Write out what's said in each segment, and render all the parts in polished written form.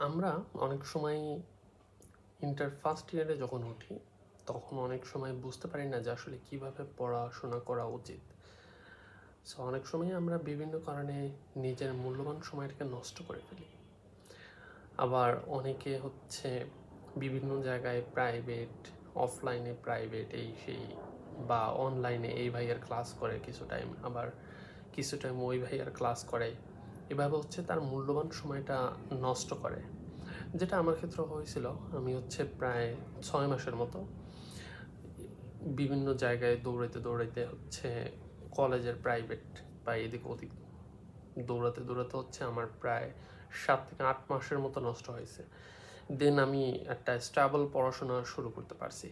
আমরা অনেক সময় ইন্টার ফার্স্ট ইয়ারে যখন উঠি তখন অনেক সময় বুঝতে পারি না যে আসলে কিভাবে পড়াশোনা করা উচিত। সো অনেক সময় আমরা বিভিন্ন কারণে নিজের মূল্যবান সময়টাকে নষ্ট করে ফেলি। আবার অনেকে বিভিন্ন জায়গায় প্রাইভেট, অফলাইনে প্রাইভেট এই সেই, বা অনলাইনে এই ভাইয়ার ক্লাস করে কিছু টাইম, আবার কিছু টাইম ওই ভাইয়ার ক্লাস করে। এভাবে তার মূল্যবান সময়টা নষ্ট করে, যেটা আমার ক্ষেত্রে হয়েছিল। আমি প্রায় 6 মাসের মতো বিভিন্ন জায়গায় দৌড়াইতে দৌড়াইতে কলেজের প্রাইভেট বা এদিক ওদিক দৌড়াতে দৌড়াতে আমার প্রায় 7 থেকে 8 মাসের মতো নষ্ট হয়েছে। দেন আমি একটা স্টেবল পড়াশোনা শুরু করতে পারছি।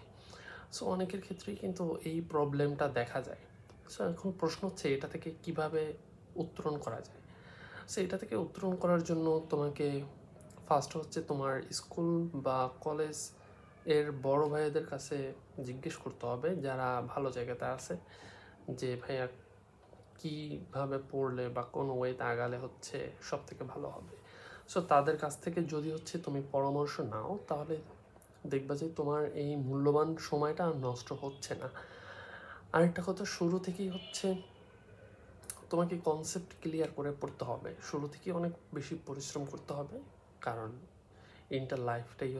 সো অনেকের ক্ষেত্রেই কিন্তু এই প্রবলেমটা দেখা যায়। সো এখন প্রশ্ন এটা থেকে কিভাবে উত্তরণ করা যায়। সো এটা থেকে উত্তরণ করার জন্য তোমাকে ফার্স্ট তোমার স্কুল বা কলেজ এর বড় ভাইয়াদের কাছে জিজ্ঞেস করতে হবে, যারা ভালো জায়গাতে আছে, যে ভাইয়া কীভাবে পড়লে বা কোন ওয়েতে আগালে সব থেকে ভালো হবে। সো তাদের কাছ থেকে যদি তুমি পরামর্শ নাও, তাহলে দেখবা যে তোমার এই মূল্যবান সময়টা নষ্ট হচ্ছে না। আরেকটা কথা, শুরু থেকেই তোমাকে কনসেপ্ট ক্লিয়ার করে পড়তে হবে। শুরু থেকেই অনেক বেশি পরিশ্রম করতে হবে, কারণ ইন্টার লাইফটাই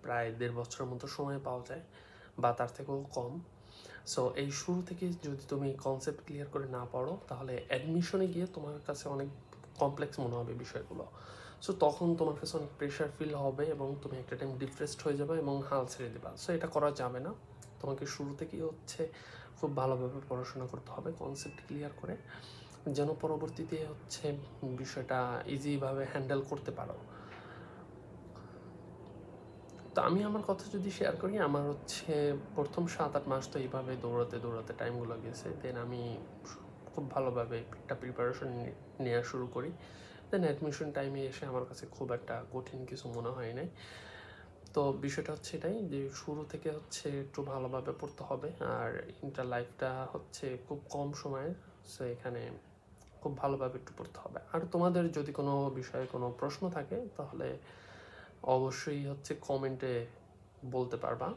প্রায় 1.5 বছরের মতো সময় পাওয়া যায়, বা তার থেকেও কম। সো এই শুরু থেকে যদি তুমি কনসেপ্ট ক্লিয়ার করে না পড়ো, তাহলে অ্যাডমিশনে গিয়ে তোমার কাছে অনেক কমপ্লেক্স মনে হবে বিষয়গুলো। সো তখন তোমার কাছে অনেক প্রেশার ফিল হবে এবং তুমি একটা টাইম ডিপ্রেসড হয়ে যাবে এবং হাল ছেড়ে দেবা। সো এটা করা যাবে না। তোমাকে শুরু থেকেই খুব ভালোভাবে পড়াশোনা করতে হবে, কনসেপ্ট ক্লিয়ার করে, যেন পরবর্তীতে বিষয়টা ইজিভাবে হ্যান্ডেল করতে পারো। তো আমি আমার কথা যদি শেয়ার করি, আমার প্রথম 7-8 মাস তো এইভাবে দৌড়াতে দৌড়াতে টাইমগুলো গেছে। দেন আমি খুব ভালোভাবে একটা প্রিপারেশন নেওয়া শুরু করি। দেন অ্যাডমিশন টাইমে এসে আমার কাছে খুব একটা কঠিন কিছু মনে হয় নাই। তো বিষয়টা এটাই যে শুরু থেকে একটু ভালোভাবে পড়তে হবে, আর ইন্টার লাইফটা খুব কম সময়ের। সো এখানে খুব ভালোভাবে একটু পড়তে হবে। আর তোমাদের যদি কোনো বিষয়ে কোনো প্রশ্ন থাকে, তাহলে অবশ্যই কমেন্টে বলতে পারবা।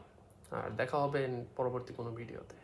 আর দেখা হবে পরবর্তী কোনো ভিডিওতে।